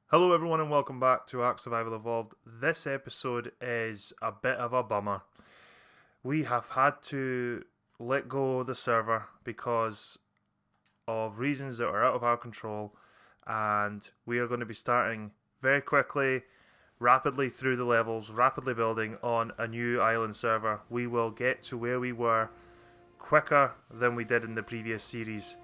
Hello everyone and welcome back to Ark Survival Evolved. This episode is a bit of a bummer. We have had to let go of the server because of reasons that are out of our control, and we are going to be starting very quickly, rapidly through the levels, rapidly building on a new island server. We will get to where we were quicker than we did in the previous series.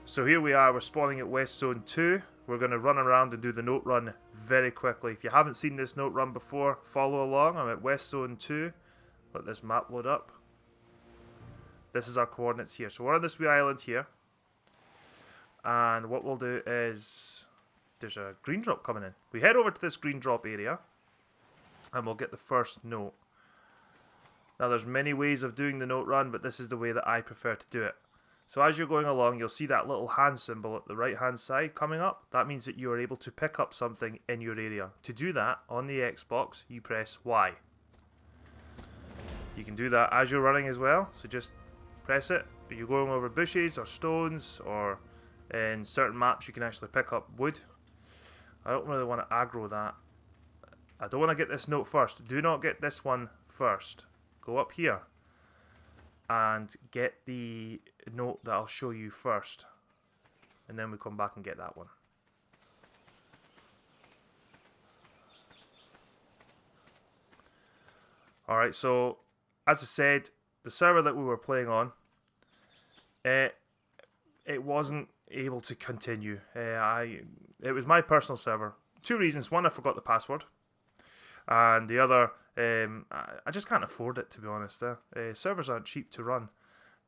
So here we are, we're spawning at West Zone 2. We're going to run around and do the note run very quickly. If you haven't seen this note run before, follow along. I'm at West Zone 2. Let this map load up. This is our coordinates here. So we're on this wee island here. And what we'll do is, there's a green drop coming in. We head over to this green drop area and we'll get the first note. Now there's many ways of doing the note run, but this is the way that I prefer to do it. So as you're going along, you'll see that little hand symbol at the right hand side coming up. That means that you are able to pick up something in your area. To do that, on the Xbox, you press Y. You can do that as you're running as well, so just press it. If you're going over bushes or stones, or in certain maps you can actually pick up wood. I don't really want to aggro that. I don't want to get this note first. Do not get this one first. Go up here and get the note that I'll show you first, and then we come back and get that one. Alright, so as I said, the server that we were playing on, it wasn't able to continue. It was my personal server. Two reasons. One, I forgot the password, and the other, I just can't afford it, to be honest. Servers aren't cheap to run.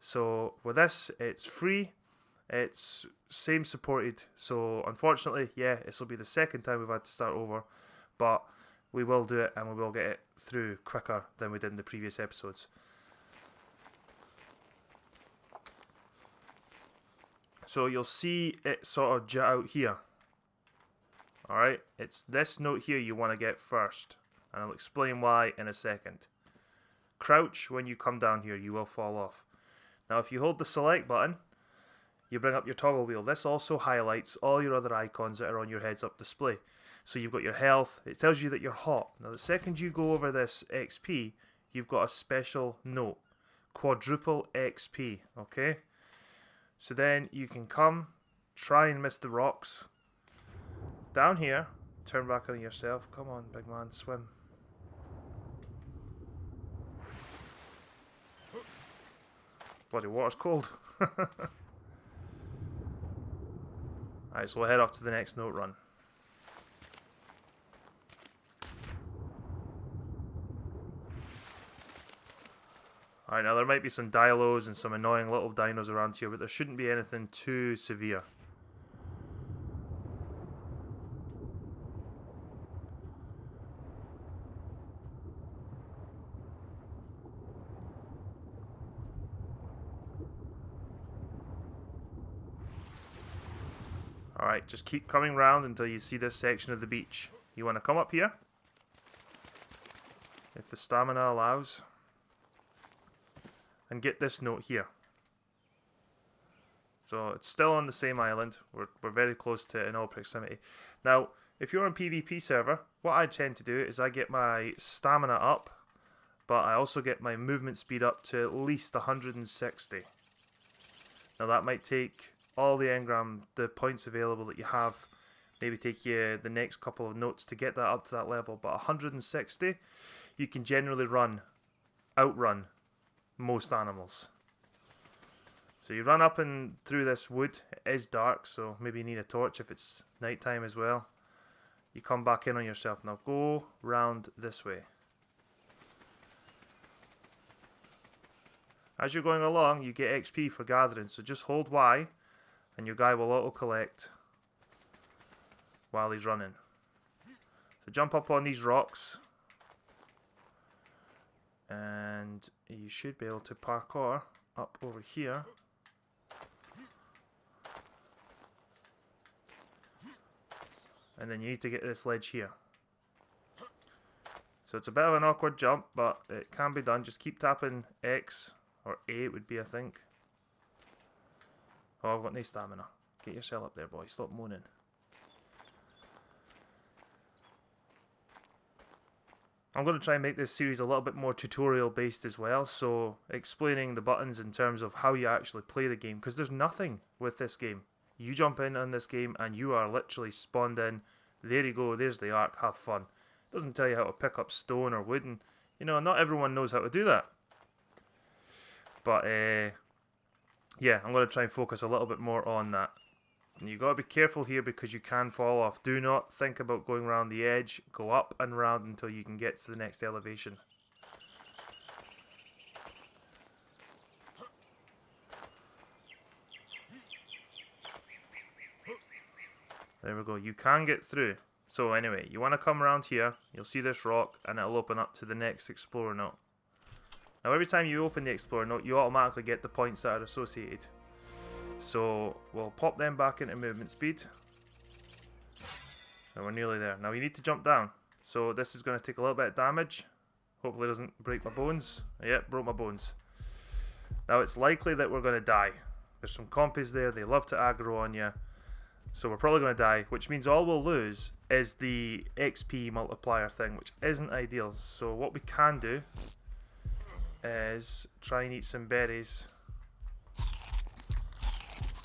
So with this, it's free, it's same supported. So unfortunately, yeah, this will be the second time we've had to start over, but we will do it and we will get it through quicker than we did in the previous episodes. So you'll see it sort of jut out here. Alright, it's this note here you want to get first, and I'll explain why in a second. Crouch when you come down here, you will fall off. Now if you hold the select button, you bring up your toggle wheel. This also highlights all your other icons that are on your heads up display. So you've got your health, it tells you that you're hot. Now the second you go over this XP, you've got a special note. Quadruple XP, okay? So then you can come, try and miss the rocks. Down here, turn back on yourself. Come on, big man, swim. Bloody water's cold. Alright, so we'll head off to the next note run. Alright, now there might be some dilos and some annoying little dinos around here, but there shouldn't be anything too severe. Alright, just keep coming round until you see this section of the beach. You want to come up here, if the stamina allows, and get this note here. So it's still on the same island. We're very close to it in all proximity. Now, if you're on PvP server, what I tend to do is I get my stamina up, but I also get my movement speed up to at least 160. Now that might take all the points available that you have, maybe take you the next couple of notes to get that up to that level, but 160 you can generally outrun most animals. So you run up and through this wood. It is dark, so maybe you need a torch if it's nighttime as well. You come back in on yourself. Now go round this way. As you're going along, you get XP for gathering, so just hold Y and your guy will auto-collect while he's running. So jump up on these rocks and you should be able to parkour up over here. And then you need to get this ledge here. So it's a bit of an awkward jump, but it can be done. Just keep tapping X, or A it would be, I think. Oh, I've got no stamina. Get yourself up there, boy. Stop moaning. I'm going to try and make this series a little bit more tutorial based as well, so explaining the buttons in terms of how you actually play the game, because there's nothing with this game. You jump in on this game and you are literally spawned in. There you go, there's the ark, have fun. It doesn't tell you how to pick up stone or wood, and you know, not everyone knows how to do that. But yeah, I'm going to try and focus a little bit more on that. And you got to be careful here because you can fall off. Do not think about going around the edge. Go up and round until you can get to the next elevation. There we go. You can get through. So anyway, you want to come around here. You'll see this rock and it'll open up to the next explorer note. Now every time you open the explorer note, you automatically get the points that are associated. So we'll pop them back into movement speed. And we're nearly there. Now you need to jump down. So this is going to take a little bit of damage. Hopefully it doesn't break my bones. Yep, broke my bones. Now it's likely that we're going to die. There's some compies there. They love to aggro on you. So we're probably going to die. Which means all we'll lose is the XP multiplier thing. Which isn't ideal. So what we can do is try and eat some berries.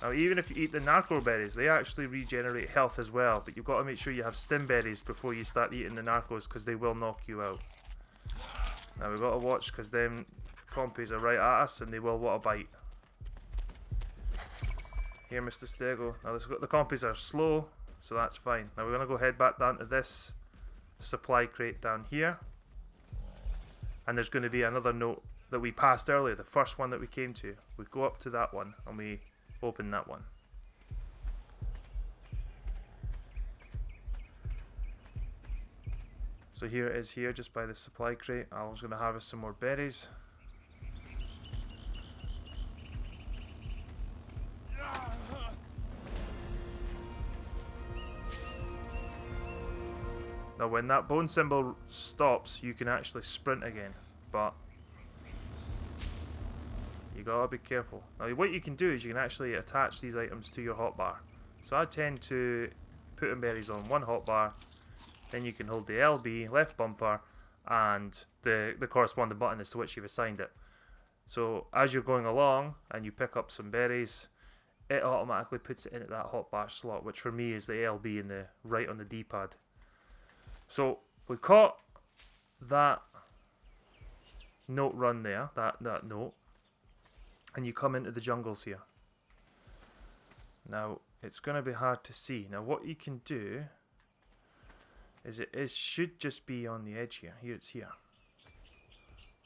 Now even if you eat the narco berries, they actually regenerate health as well, but you've got to make sure you have stim berries before you start eating the narcos because they will knock you out. Now we've got to watch because them compies are right at us and they will want a bite. Here Mr. Stego. Now the compies are slow, so that's fine. Now we're going to go head back down to this supply crate down here. And there's going to be another note that we passed earlier, the first one that we came to. We go up to that one and we open that one. So here it is here, just by the supply crate. I was going to harvest some more berries. Now when that bone symbol stops, you can actually sprint again, but you gotta be careful. Now what you can do is you can actually attach these items to your hotbar. So I tend to put in berries on one hotbar, then you can hold the LB, left bumper, and the corresponding button as to which you've assigned it. So as you're going along and you pick up some berries, it automatically puts it into that hotbar slot, which for me is the LB in the right on the D-pad. So we caught that note run there, that note. And you come into the jungles here. Now, it's going to be hard to see. Now, what you can do is it should just be on the edge here. Here, it's here.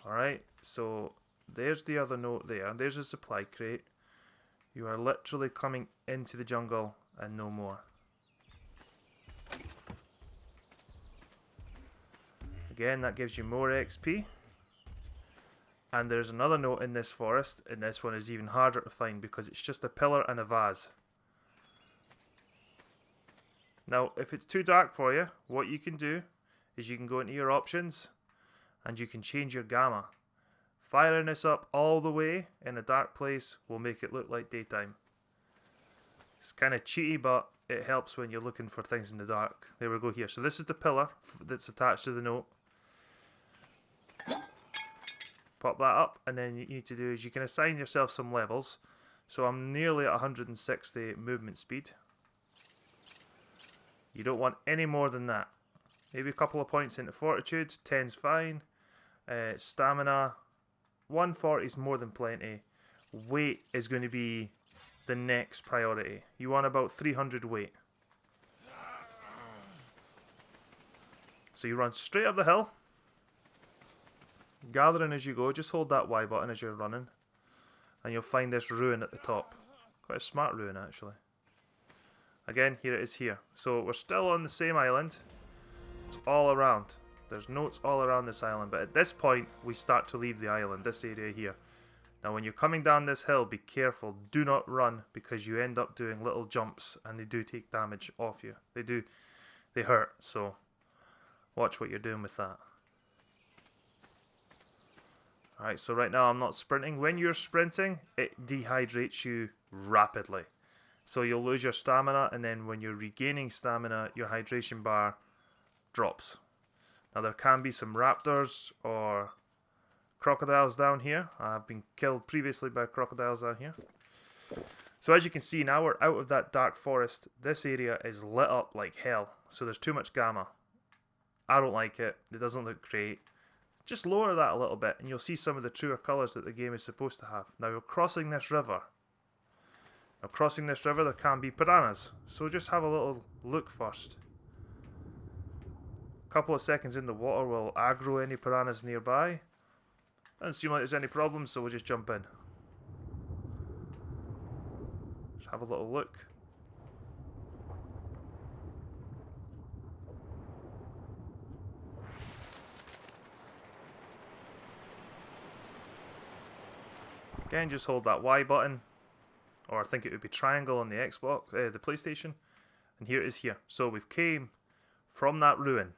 Alright, so there's the other note there. There's a supply crate. You are literally coming into the jungle and no more. Again, that gives you more XP. And there's another note in this forest, and this one is even harder to find because it's just a pillar and a vase. Now, if it's too dark for you, what you can do is you can go into your options and you can change your gamma. Firing this up all the way in a dark place will make it look like daytime. It's kind of cheaty, but it helps when you're looking for things in the dark. There we go here. So this is the pillar that's attached to the note. Pop that up, and then you need to do is you can assign yourself some levels. So I'm nearly at 160 movement speed. You don't want any more than that. Maybe a couple of points into fortitude. 10's fine. Stamina 140 is more than plenty. Weight is going to be the next priority. You want about 300 weight. So you run straight up the hill. Gathering as you go, just hold that Y button as you're running, and you'll find this ruin at the top. Quite a smart ruin actually. Again, here it is here. So we're still on the same island. It's all around. There's notes all around this island, but at this point we start to leave the island, this area here. Now when you're coming down this hill, be careful. Do not run because you end up doing little jumps and they do take damage off you. They hurt, so watch what you're doing with that. Alright, so right now I'm not sprinting. When you're sprinting, it dehydrates you rapidly. So you'll lose your stamina, and then when you're regaining stamina, your hydration bar drops. Now there can be some raptors or crocodiles down here. I have been killed previously by crocodiles down here. So as you can see, now we're out of that dark forest. This area is lit up like hell. So there's too much gamma. I don't like it. It doesn't look great. Just lower that a little bit and you'll see some of the truer colours that the game is supposed to have. Now we're crossing this river. Now crossing this river there can be piranhas. So just have a little look first. A couple of seconds in the water will aggro any piranhas nearby. Doesn't seem like there's any problems, so we'll just jump in. Just have a little look. Again, just hold that Y button, or I think it would be triangle on the Xbox, the PlayStation, and here it is here. So we've came from that ruin,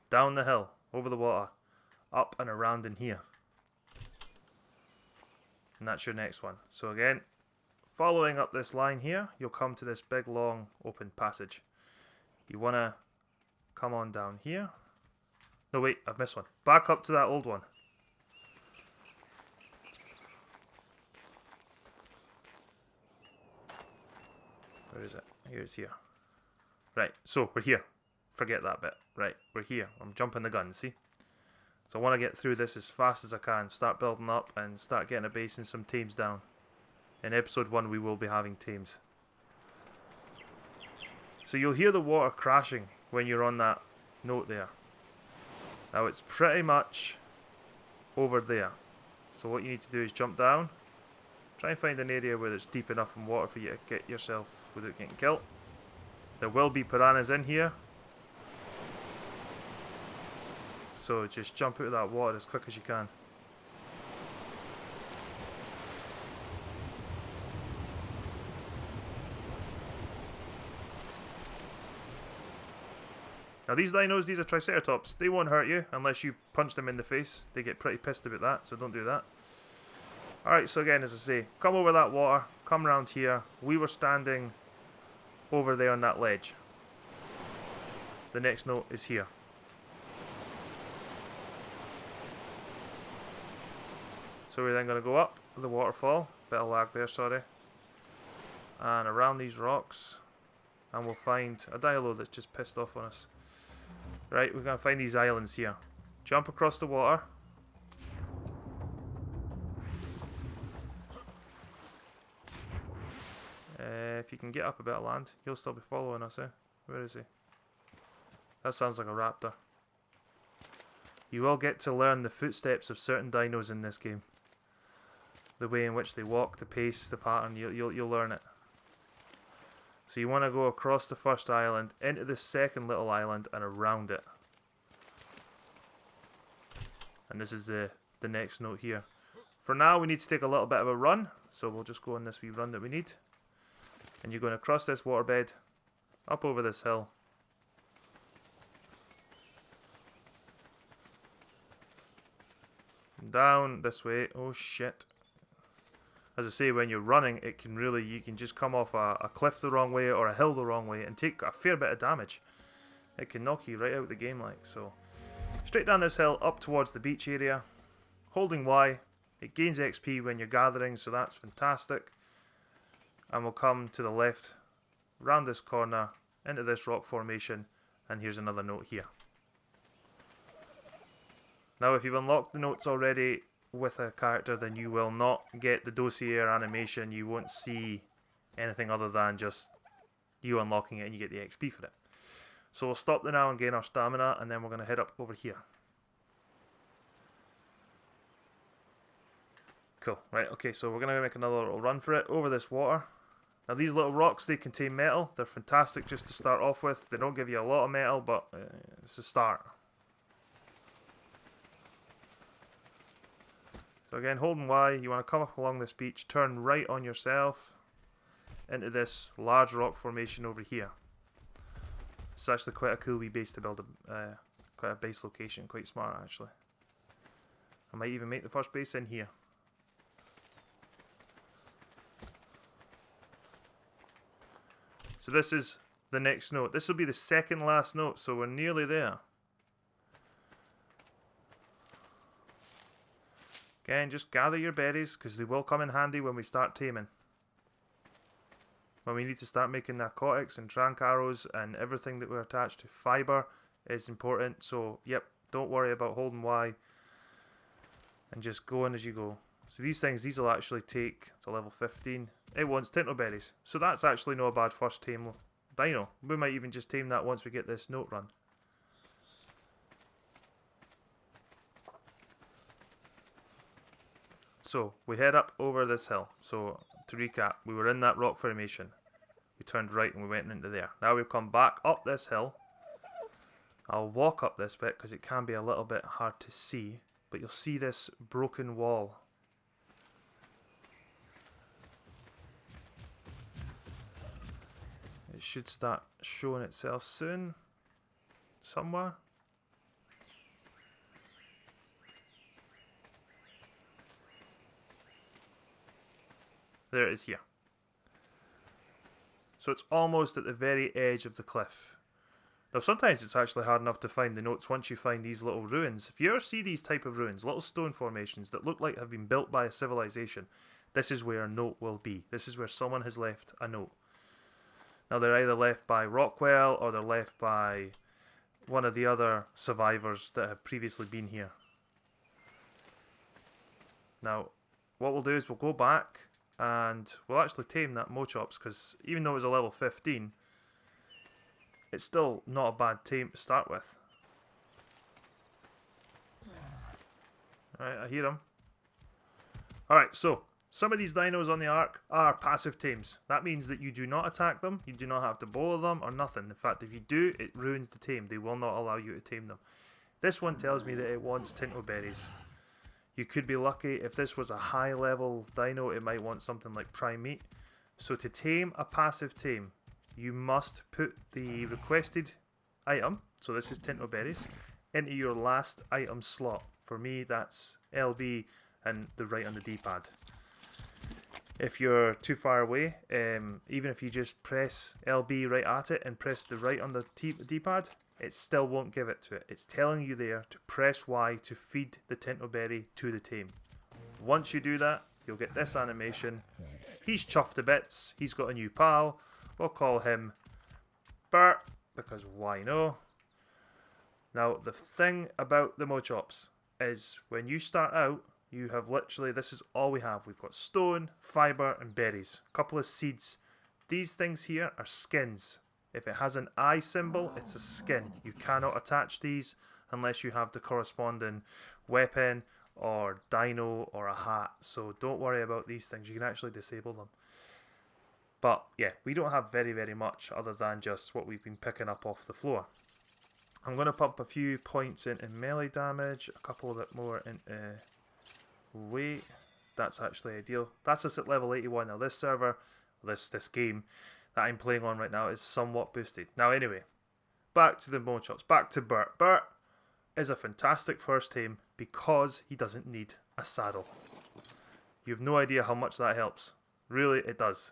down the hill, over the water, up and around in here. And that's your next one. So again, following up this line here, you'll come to this big long open passage. You want to come on down here. No wait, I've missed one. Back up to that old one. Where is it? Here it's here. Right, so we're here. Forget that bit. Right, we're here. I'm jumping the gun, see? So I want to get through this as fast as I can. Start building up and start getting a base and some teams down. In episode 1 we will be having teams. So you'll hear the water crashing when you're on that note there. Now it's pretty much over there. So what you need to do is jump down. Try and find an area where it's deep enough in water for you to get yourself without getting killed. There will be piranhas in here. So just jump out of that water as quick as you can. Now these dinos, these are triceratops. They won't hurt you unless you punch them in the face. They get pretty pissed about that, so don't do that. Alright, so again, as I say, come over that water, come round here. We were standing over there on that ledge. The next note is here. So we're then going to go up the waterfall. Bit of lag there, sorry. And around these rocks. And we'll find a dilo that's just pissed off on us. Right, we're going to find these islands here. Jump across the water. If you can get up a bit of land, he'll still be following us, eh? Where is he? That sounds like a raptor. You will get to learn the footsteps of certain dinos in this game. The way in which they walk, the pace, the pattern, you'll learn it. So you want to go across the first island, into the second little island, and around it. And this is the next note here. For now, we need to take a little bit of a run, so we'll just go on this wee run that we need. And you're going to cross this waterbed, up over this hill. Down this way. Oh shit. As I say, when you're running, it can really, you can just come off a cliff the wrong way or a hill the wrong way and take a fair bit of damage. It can knock you right out of the game like so. Straight down this hill, up towards the beach area. Holding Y, it gains XP when you're gathering, so that's fantastic. And we'll come to the left, round this corner, into this rock formation, and here's another note here. Now if you've unlocked the notes already with a character, then you will not get the dossier animation. You won't see anything other than just you unlocking it and you get the XP for it. So we'll stop there now and gain our stamina, and then we're going to head up over here. Cool, right, okay, so we're going to make another little run for it over this water. Now these little rocks, they contain metal. They're fantastic just to start off with. They don't give you a lot of metal, but it's a start. So again, holding Y, you want to come up along this beach, turn right on yourself into this large rock formation over here. It's actually quite a cool wee base to build, quite a base location, quite smart actually. I might even make the first base in here. So this is the next note. This will be the second last note, so we're nearly there. Again, just gather your berries, because they will come in handy when we start taming. When we need to start making narcotics and trank arrows and everything that we're attached to. Fiber is important, so yep, don't worry about holding Y. And just go in as you go. So these things, these will actually take, it's a level 15. It wants Tintoberries. So that's actually not a bad first tame dino. We might even just tame that once we get this note run. So we head up over this hill. So to recap, we were in that rock formation. We turned right and we went into there. Now we've come back up this hill. I'll walk up this bit because it can be a little bit hard to see. But you'll see this broken wall. It should start showing itself soon. Somewhere. There it is here. So it's almost at the very edge of the cliff. Now sometimes it's actually hard enough to find the notes once you find these little ruins. If you ever see these type of ruins, little stone formations that look like have been built by a civilization, this is where a note will be. This is where someone has left a note. Now they're either left by Rockwell or they're left by one of the other survivors that have previously been here. Now what we'll do is we'll go back and we'll actually tame that Mochops, because even though it was a level 15, it's still not a bad tame to start with. Alright, I hear him. Alright, so some of these dinos on the ark are passive tames. That means that you do not attack them, you do not have to bowl them or nothing. In fact, if you do, it ruins the tame. They will not allow you to tame them. This one tells me that it wants Tintoberries. You could be lucky. If this was a high level dino, it might want something like prime meat. So to tame a passive tame, you must put the requested item, so this is Tintoberries, into your last item slot. For me, that's LB and the right on the D-pad. If you're too far away, even if you just press LB right at it and press the right on the D-pad, it still won't give it to it. It's telling you there to press Y to feed the Tintoberry to the tame. Once you do that, you'll get this animation. He's chuffed to bits. He's got a new pal. We'll call him Bert, because why no? Now, the thing about the Mochops is when you start out, you have literally, this is all we have. We've got stone, fibre and berries. A couple of seeds. These things here are skins. If it has an eye symbol, it's a skin. You cannot attach these unless you have the corresponding weapon or dino or a hat. So don't worry about these things. You can actually disable them. But yeah, we don't have very much other than just what we've been picking up off the floor. I'm going to pump a few points into melee damage, a couple of bit more into weight. That's actually ideal. That's us at level 81. Now this server, this game that I'm playing on right now is somewhat boosted. Now anyway, back to the Mochops, back to Bert. Bert is a fantastic first tame because he doesn't need a saddle. You have no idea how much that helps. Really, it does.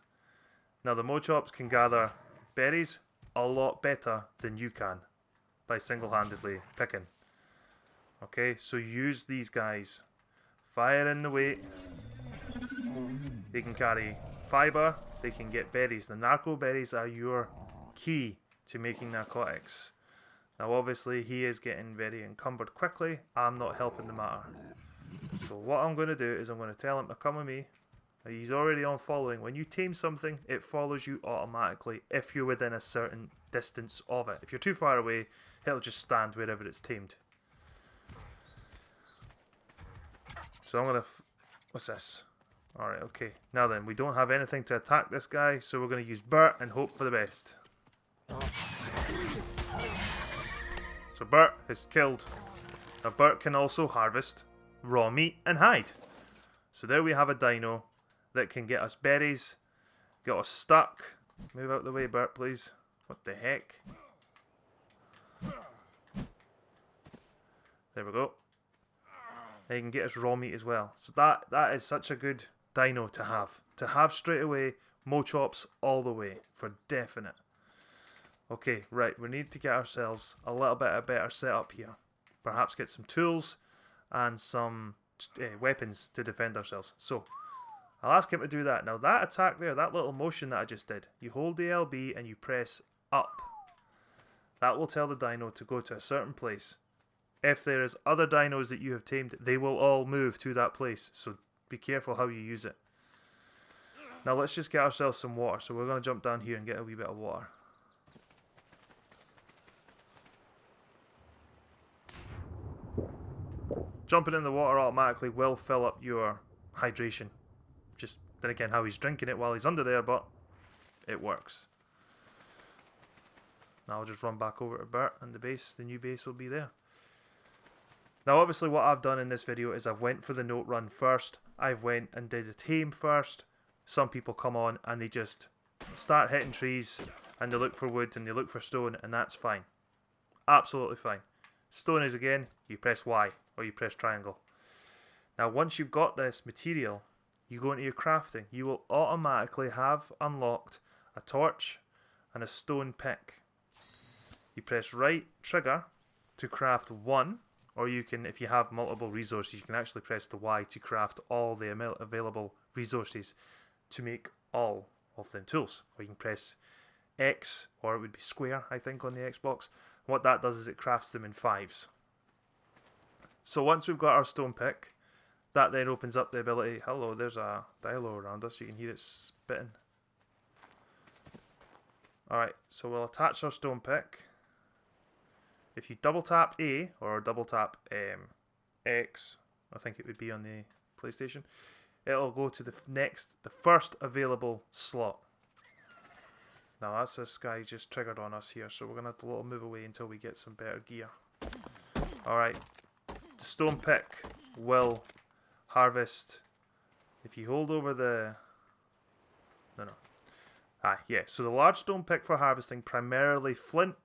Now the Mochops can gather berries a lot better than you can by single-handedly picking. Okay, so use these guys. Fire in the weight. They can carry fibre. They can get berries. The narco berries are your key to making narcotics. Now obviously he is getting very encumbered quickly. I'm not helping the matter. So what I'm going to do is I'm going to tell him to come with me. He's already on following. When you tame something, it follows you automatically if you're within a certain distance of it. If you're too far away, it'll just stand wherever it's tamed. So I'm going to... What's this? Alright, okay. Now then, we don't have anything to attack this guy, so we're going to use Bert and hope for the best. So Bert is killed. Now Bert can also harvest raw meat and hide. So there we have a dino that can get us berries, get us stuck. Move out the way, Bert, please. What the heck? There we go. And he can get us raw meat as well. So that is such a good dino to have. To have straight away, Mochops all the way, for definite. Okay, right, we need to get ourselves a little bit of better setup here. Perhaps get some tools and some weapons to defend ourselves. So I'll ask him to do that. Now that attack there, that little motion that I just did, you hold the LB and you press up. That will tell the dino to go to a certain place. If there is other dinos that you have tamed, they will all move to that place. So be careful how you use it. Now let's just get ourselves some water. So we're going to jump down here and get a wee bit of water. Jumping in the water automatically will fill up your hydration. Just then again how he's drinking it while he's under there, but it works. Now I'll just run back over to Bert and the new base will be there. Now obviously what I've done in this video is I've went for the note run first. I've went and did a tame first. Some people come on and they just start hitting trees and they look for wood and they look for stone, and that's fine. Absolutely fine. Stone is, again, you press Y or you press triangle. Now once you've got this material, you go into your crafting. You will automatically have unlocked a torch and a stone pick. You press right trigger to craft one, or you can, if you have multiple resources, you can actually press the Y to craft all the available resources to make all of them tools. Or you can press X, or it would be square, I think, on the Xbox. What that does is it crafts them in 5s. So once we've got our stone pick, that then opens up the ability. Hello, there's a dilo around us. You can hear it spitting. Alright, so we'll attach our stone pick. If you double tap A or double tap X, I think it would be on the PlayStation, it'll go to the first available slot. Now that's this guy just triggered on us here, so we're going to have to move away until we get some better gear. Alright, the stone pick will harvest, if you hold over the... so the large stone pick for harvesting primarily flint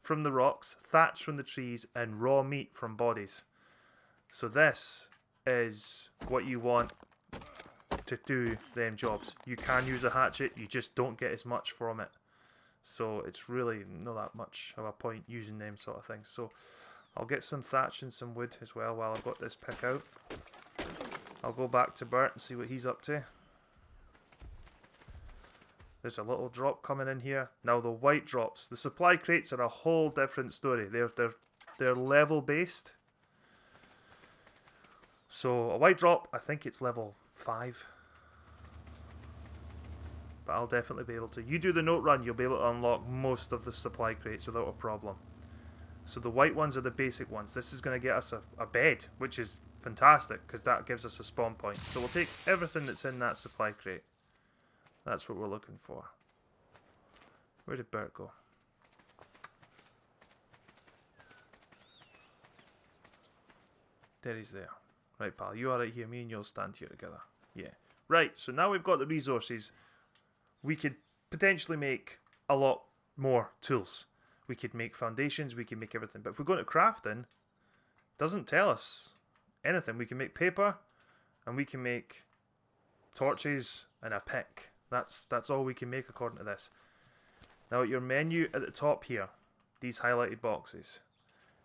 from the rocks, thatch from the trees, and raw meat from bodies. So this is what you want to do them jobs. You can use a hatchet, you just don't get as much from it. So it's really not that much of a point using them sort of things. So I'll get some thatch and some wood as well while I've got this pick out. I'll go back to Bert and see what he's up to. There's a little drop coming in here. Now the white drops, the supply crates are a whole different story. They're level based. So a white drop, I think it's level 5. But I'll definitely be able to. You do the note run, you'll be able to unlock most of the supply crates without a problem. So the white ones are the basic ones. This is going to get us a bed, which is fantastic because that gives us a spawn point. So we'll take everything that's in that supply crate. That's what we're looking for. Where did Bert go? There he's there. Right, pal, you are right here. Me and you'll stand here together. Yeah. Right, so now we've got the resources. We could potentially make a lot more tools. We could make foundations, we can make everything. But if we go to crafting, it doesn't tell us anything. We can make paper, and we can make torches and a pick. That's all we can make according to this. Now at your menu at the top here, these highlighted boxes,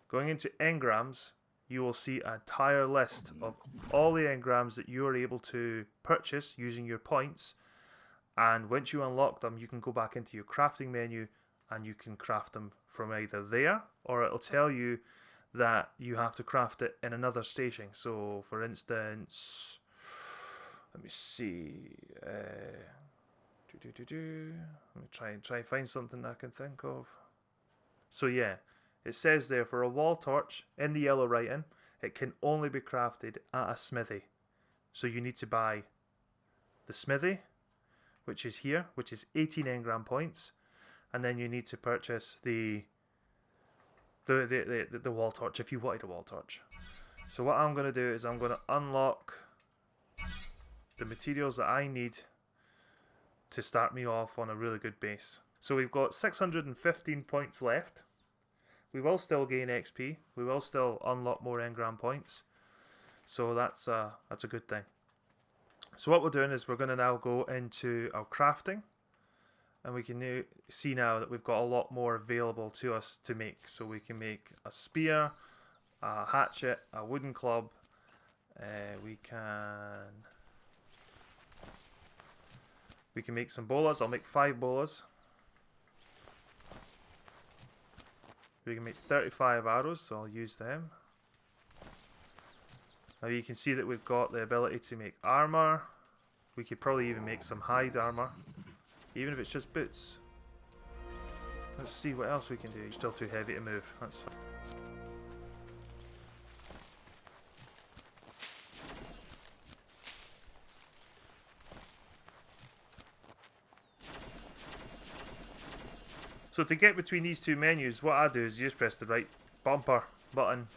going into engrams, you will see an entire list of all the engrams that you are able to purchase using your points. And once you unlock them, you can go back into your crafting menu and you can craft them from either there, or it'll tell you that you have to craft it in another station. So for instance, let me see. Let me try and find something I can think of. So yeah, it says there for a wall torch in the yellow writing, it can only be crafted at a smithy. So you need to buy the smithy, which is here, which is 18 engram points, and then you need to purchase the wall torch if you wanted a wall torch. So what I'm going to do is I'm going to unlock the materials that I need to start me off on a really good base. So we've got 615 points left. We will still gain XP. We will still unlock more engram points. So that's a good thing. So what we're doing is we're going to now go into our crafting, and we can see now that we've got a lot more available to us to make. So we can make a spear, a hatchet, a wooden club, We can make some bolas. I'll make 5 bolas. We can make 35 arrows, so I'll use them. Now you can see that we've got the ability to make armor. We could probably even make some hide armor, even if it's just boots. Let's see what else we can do. You're still too heavy to move. That's fine. So to get between these two menus, what I do is you just press the right bumper button.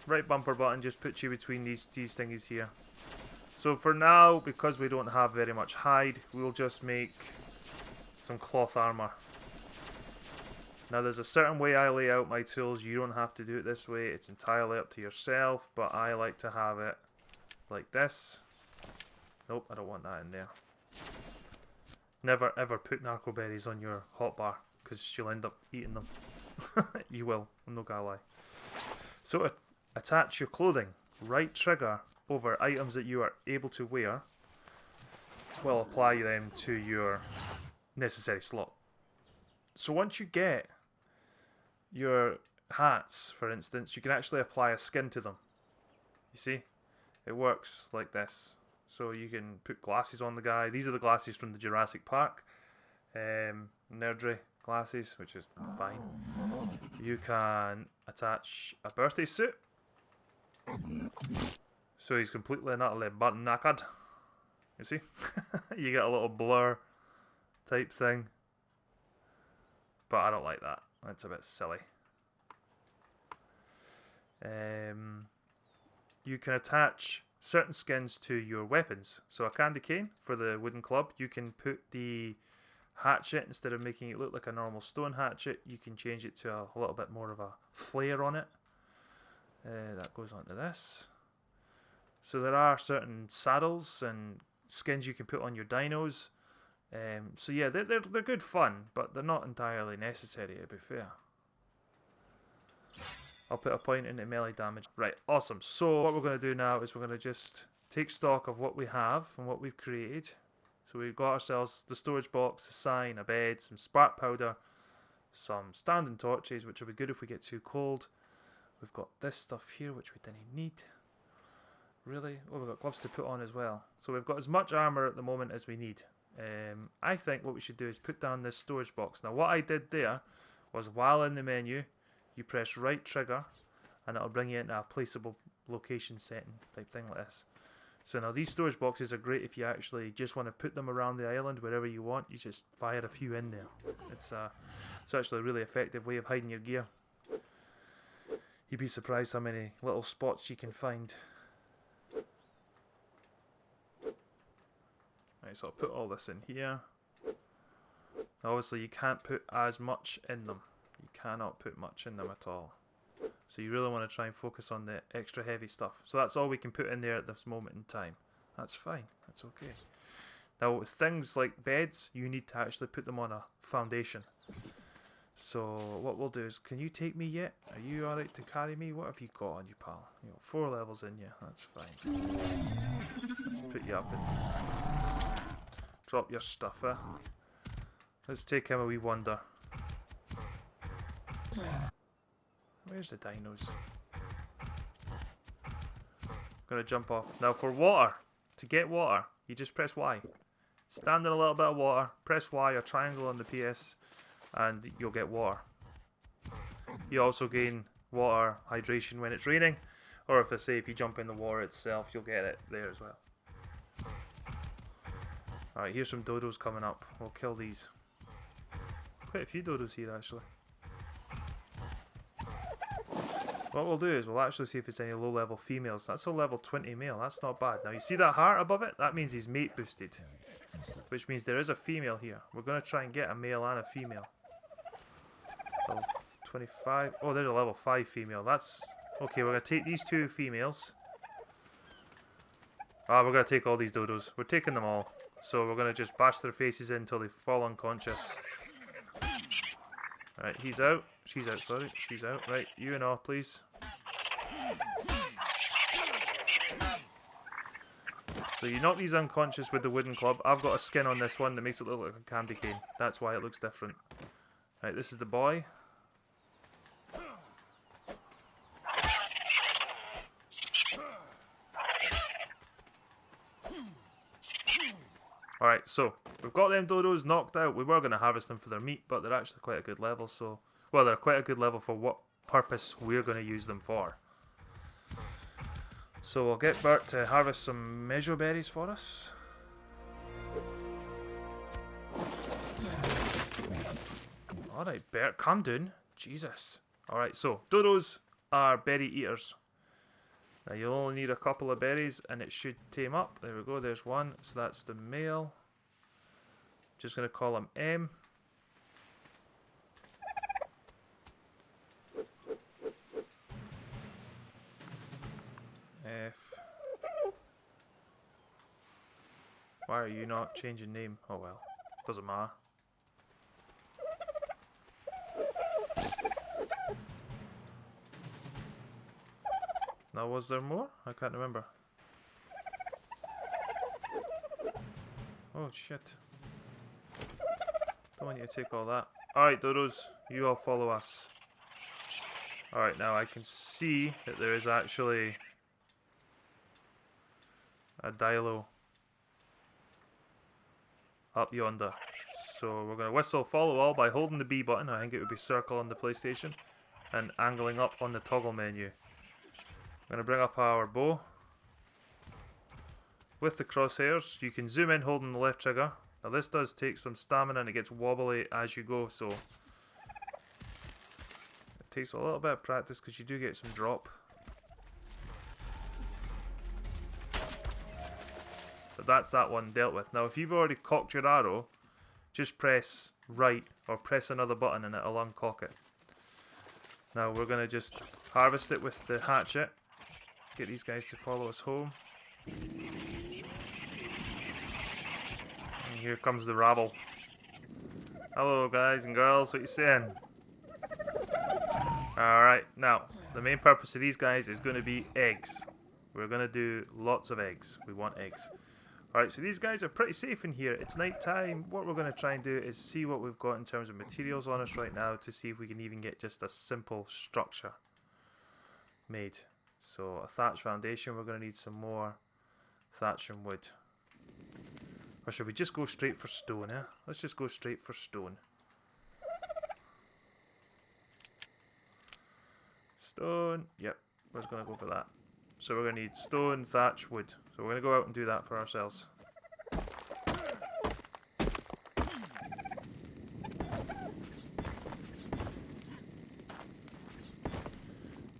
Right bumper button just puts you between these thingies here. So for now, because we don't have very much hide, we'll just make some cloth armor. Now there's a certain way I lay out my tools. You don't have to do it this way. It's entirely up to yourself, but I like to have it like this. Nope, I don't want that in there. Never ever put narco berries on your hotbar, because you'll end up eating them. You will, I'm not gonna lie. So attach your clothing. Right trigger over items that you are able to wear will apply them to your necessary slot. So once you get your hats, for instance, you can actually apply a skin to them. You see? It works like this. So you can put glasses on the guy. These are the glasses from the Jurassic Park. Nerdry glasses, which is fine. You can attach a birthday suit. So he's completely and utterly butt knackered. You see? You get a little blur type thing. But I don't like that. That's a bit silly. You can attach certain skins to your weapons. So a candy cane for the wooden club. You can put the hatchet, instead of making it look like a normal stone hatchet, you can change it to a little bit more of a flare on it. That goes onto this. So there are certain saddles and skins you can put on your dinos. So yeah, they're good fun, but they're not entirely necessary, to be fair. I'll put a point into melee damage. Right, awesome. So what we're going to do now is we're going to just take stock of what we have and what we've created. So we've got ourselves the storage box, a sign, a bed, some spark powder, some standing torches, which will be good if we get too cold. We've got this stuff here, which we didn't need. Really? Oh, we've got gloves to put on as well. So we've got as much armor at the moment as we need. I think what we should do is put down this storage box. Now what I did there was, while in the menu, you press right trigger and it'll bring you into a placeable location setting type thing like this. So now these storage boxes are great if you actually just want to put them around the island wherever you want. You just fire a few in there. It's actually a really effective way of hiding your gear. You'd be surprised how many little spots you can find. Right, so I'll put all this in here. Now obviously you can't put as much in them. You cannot put much in them at all. So you really want to try and focus on the extra heavy stuff. So that's all we can put in there at this moment in time. That's fine. That's okay. Now with things like beds, you need to actually put them on a foundation. So what we'll do is, can you take me yet? Are you alright to carry me? What have you got on you, pal? You got 4 levels in you. That's fine. Let's put you up and drop your stuff, eh? Let's take him a wee wander. Where's the dinos? Gonna jump off. Now for water, to get water, you just press Y. Stand in a little bit of water, press Y or triangle on the PS, and you'll get water. You also gain water hydration when it's raining, or if you jump in the water itself, you'll get it there as well. Alright, here's some dodos coming up. We'll kill these. Quite a few dodos here actually. What we'll do is we'll actually see if there's any low level females. That's a level 20 male, that's not bad. Now you see that heart above it? That means he's mate boosted. Which means there is a female here. We're going to try and get a male and a female. Level 25. Oh, there's a level 5 female. That's... Okay, we're going to take these 2 females. Ah, we're going to take all these dodos. We're taking them all. So we're going to just bash their faces in until they fall unconscious. Alright, he's out. She's out, sorry. She's out. Right, you and all, please. So you knock these unconscious with the wooden club. I've got a skin on this one that makes it look like a candy cane. That's why it looks different. Right, this is the boy. Alright, so we've got them dodos knocked out. We were going to harvest them for their meat, but they're actually quite a good level. So, well, they're quite a good level for what purpose we're going to use them for. So we'll get Bert to harvest some mejo berries for us. Alright, Bert, calm down. Jesus. Alright, so dodos are berry eaters. Now you'll only need a couple of berries and it should tame up. There we go, there's one. So that's the male. Just going to call him M. F. Why are you not changing name? Oh well, doesn't matter. Now was there more? I can't remember. Oh shit. Don't want you to take all that. Alright dodos, you all follow us. Alright, now I can see that there is actually a dilo up yonder. So we're going to whistle follow all by holding the B button. I think it would be circle on the PlayStation. And angling up on the toggle menu. I'm going to bring up our bow. With the crosshairs, you can zoom in holding the left trigger. Now this does take some stamina and it gets wobbly as you go, so it takes a little bit of practice because you do get some drop. But that's that one dealt with. Now if you've already cocked your arrow, just press right or press another button and it'll uncock it. Now we're going to just harvest it with the hatchet. Get these guys to follow us home. And here comes the rabble. Hello guys and girls, what you saying? Alright, now the main purpose of these guys is going to be eggs. We're going to do lots of eggs. We want eggs. Alright, so these guys are pretty safe in here. It's night time. What we're going to try and do is see what we've got in terms of materials on us right now to see if we can even get just a simple structure made. So a thatch foundation, we're going to need some more thatch and wood. Or should we just go straight for stone, eh? Let's just go straight for stone. Stone, yep, we're just going to go for that. So we're going to need stone, thatch, wood. So we're going to go out and do that for ourselves.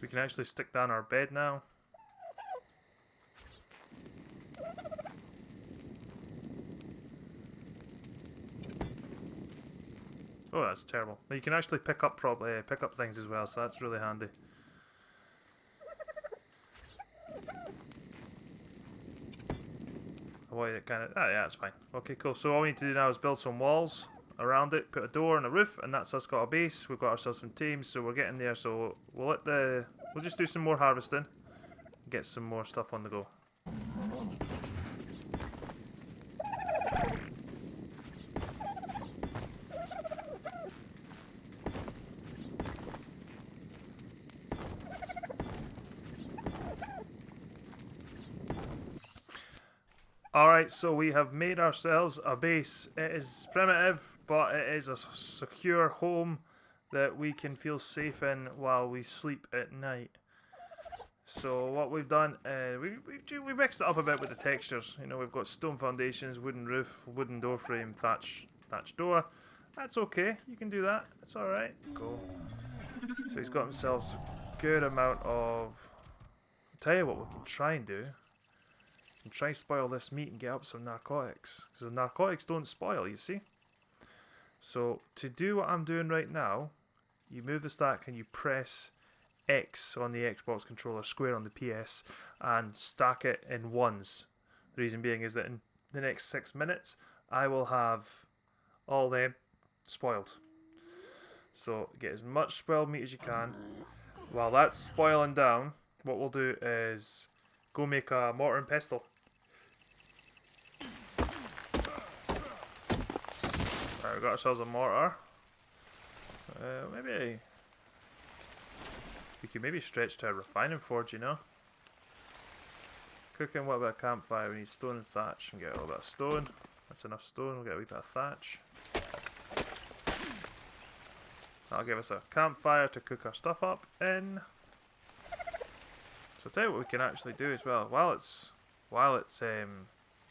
We can actually stick down our bed now. Oh, that's terrible. Now you can actually pick up things as well, so that's really handy. Yeah, that's fine. Okay, cool. So all we need to do now is build some walls around it, put a door and a roof, and that's us got a base. We've got ourselves some teams, so we're getting there. So we'll just do some more harvesting, get some more stuff on the go. Alright, so we have made ourselves a base. It is primitive, but it is a secure home that we can feel safe in while we sleep at night. So what we've done, we mixed it up a bit with the textures. You know, we've got stone foundations, wooden roof, wooden door frame, thatch door. That's okay, you can do that. It's alright. Cool. So he's got himself a good amount of... I'll tell you what we can try and do. And try and spoil this meat and get up some narcotics. Because the narcotics don't spoil, you see. So, to do what I'm doing right now, you move the stack and you press X on the Xbox controller, square on the PS, and stack it in ones. The reason being is that in the next 6 minutes, I will have all them spoiled. So, get as much spoiled meat as you can. While that's spoiling down, what we'll do is go make a mortar and pestle. Right, we got ourselves a mortar. Maybe we could maybe stretch to a refining forge, you know. Cooking, what about a campfire? We need stone and thatch and get a little bit of stone. That's enough stone, we'll get a wee bit of thatch. That'll give us a campfire to cook our stuff up in. So I'll tell you what we can actually do as well. While it's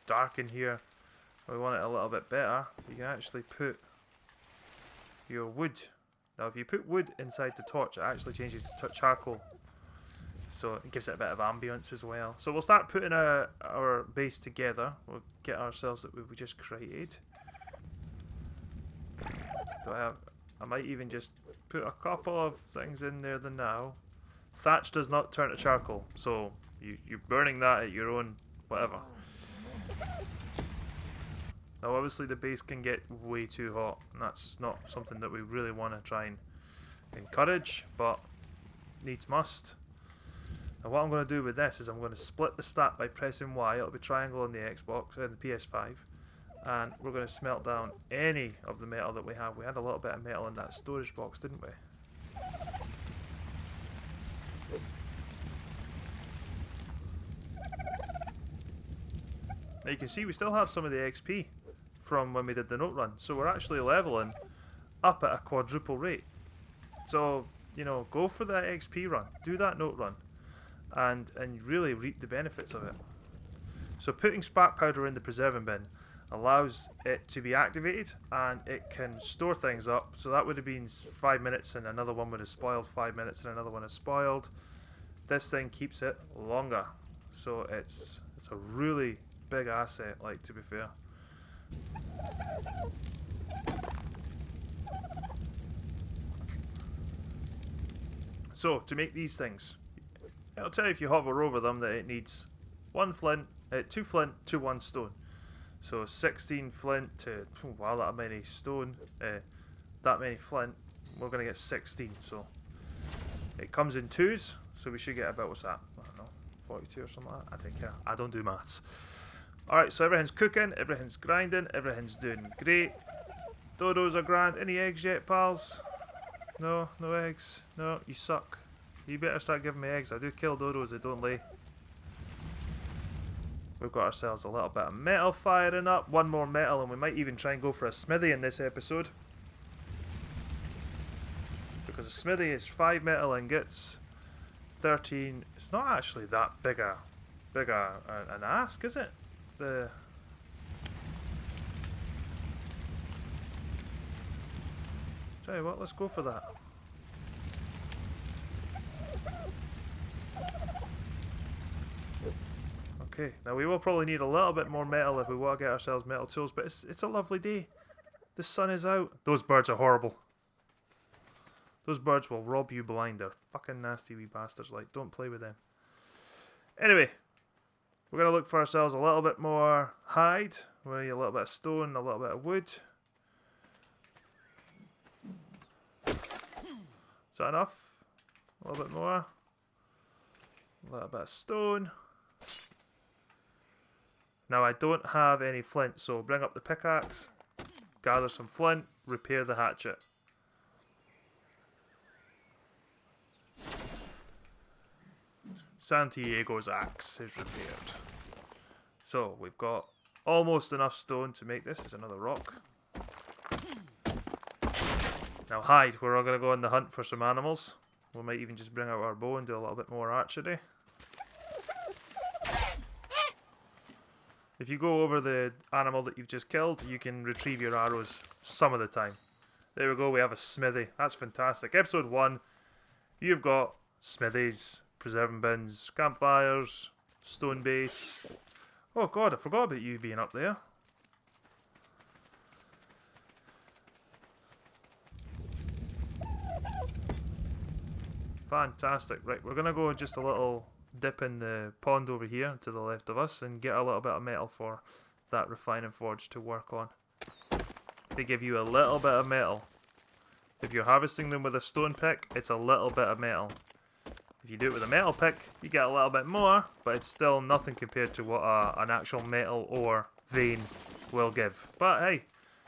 dark in here, we want it a little bit better, you can actually put your wood. Now if you put wood inside the torch, it actually changes to charcoal. So it gives it a bit of ambience as well. So we'll start putting our base together. We'll get ourselves that we just created. I might even just put a couple of things in there now. Thatch does not turn to charcoal, so you're burning that at your own whatever. Now obviously the base can get way too hot, and that's not something that we really want to try and encourage, but needs must. Now what I'm going to do with this is I'm going to split the stack by pressing Y. It'll be triangle on the Xbox and the PS5, and we're going to smelt down any of the metal that we have. We had a little bit of metal in that storage box, didn't we? Now you can see we still have some of the XP from when we did the note run, so we're actually leveling up at a quadruple rate. So, you know, go for that XP run, do that note run, and really reap the benefits of it. So putting spark powder in the preserving bin allows it to be activated, and it can store things up. So that would have been 5 minutes and another one would have spoiled, 5 minutes and another one is spoiled. This thing keeps it longer, so it's a really big asset, like, to be fair. So to make these things, it'll tell you if you hover over them that it needs 2 flint to 1 stone. So 16 flint to, wow, that many stone, that many flint, we're going to get 16. So it comes in 2s, so we should get about, what's that, I don't know, 42 or something like that. I don't care, I don't do maths. Alright, so everything's cooking, everything's grinding, everything's doing great. Dodos are grand. Any eggs yet, pals? No, no eggs. No, you suck. You better start giving me eggs. I do kill dodos, they don't lay. We've got ourselves a little bit of metal firing up. 1 more metal, and we might even try and go for a smithy in this episode. Because a smithy is 5 metal ingots, 13. It's not actually that big an ask, is it? Tell you what, let's go for that. Okay, now we will probably need a little bit more metal if we want to get ourselves metal tools, but it's a lovely day. The sun is out. Those birds are horrible. Those birds will rob you blind. They're fucking nasty wee bastards, like, don't play with them. Anyway, we're going to look for ourselves a little bit more hide. We need a little bit of stone, a little bit of wood. Is that enough? A little bit more. A little bit of stone. Now I don't have any flint, so bring up the pickaxe, gather some flint, repair the hatchet. Santiago's axe is repaired. So we've got almost enough stone to make this. There's another rock. Now hide, we're all going to go on the hunt for some animals. We might even just bring out our bow and do a little bit more archery. If you go over the animal that you've just killed, you can retrieve your arrows some of the time. There we go, we have a smithy. That's fantastic. Episode 1, you've got smithies, preserving bins, campfires, stone base. Oh god, I forgot about you being up there. Fantastic. Right, we're going to go just a little dip in the pond over here to the left of us and get a little bit of metal for that refining forge to work on. They give you a little bit of metal. If you're harvesting them with a stone pick, it's a little bit of metal. If you do it with a metal pick, you get a little bit more, but it's still nothing compared to what an actual metal ore vein will give. But hey,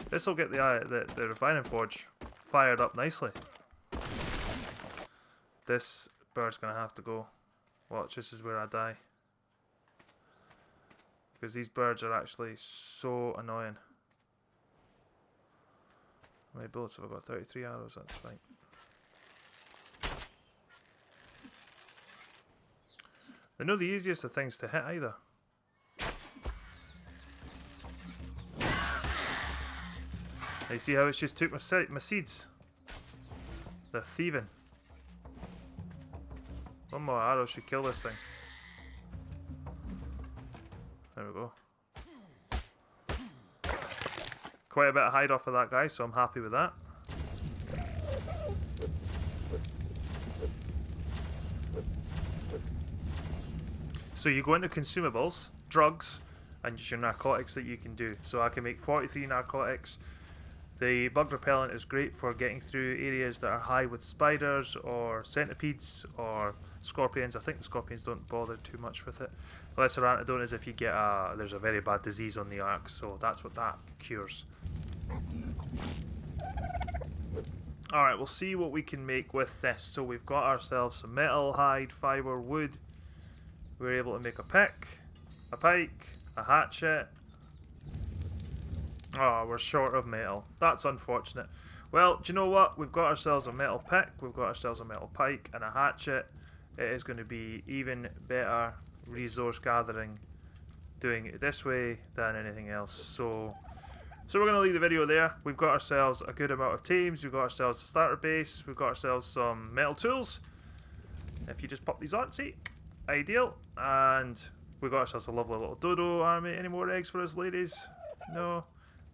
This will get the refining forge fired up nicely. This bird's going to have to go. Watch, this is where I die. Because these birds are actually so annoying. How many bullets have I got? 33 arrows, that's fine. They're not the easiest of things to hit either. You see how it's just took my seeds? They're thieving. One more arrow should kill this thing. There we go. Quite a bit of hide off of that guy, so I'm happy with that. So you go into consumables, drugs, and just your narcotics that you can do. So I can make 43 narcotics. The bug repellent is great for getting through areas that are high with spiders or centipedes or scorpions. I think the scorpions don't bother too much with it. Lesser antidote is if you get there's a very bad disease on the ark, so that's what that cures. Alright, we'll see what we can make with this. So we've got ourselves some metal, hide, fibre, wood. We're able to make a pick, a pike, a hatchet. Oh, we're short of metal. That's unfortunate. Well, do you know what? We've got ourselves a metal pick, we've got ourselves a metal pike and a hatchet. It is going to be even better resource gathering doing it this way than anything else. So we're going to leave the video there. We've got ourselves a good amount of teams. We've got ourselves a starter base. We've got ourselves some metal tools. If you just pop these on, see? Ideal. And we've got ourselves a lovely little dodo army. Any more eggs for us, ladies? No?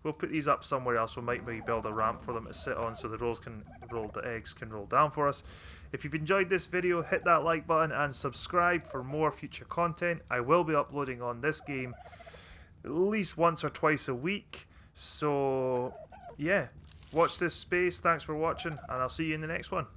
We'll put these up somewhere else. We might maybe build a ramp for them to sit on so the eggs can roll down for us. If you've enjoyed this video, hit that like button and subscribe for more future content. I will be uploading on this game at least once or twice a week. So, yeah, watch this space. Thanks for watching, and I'll see you in the next one.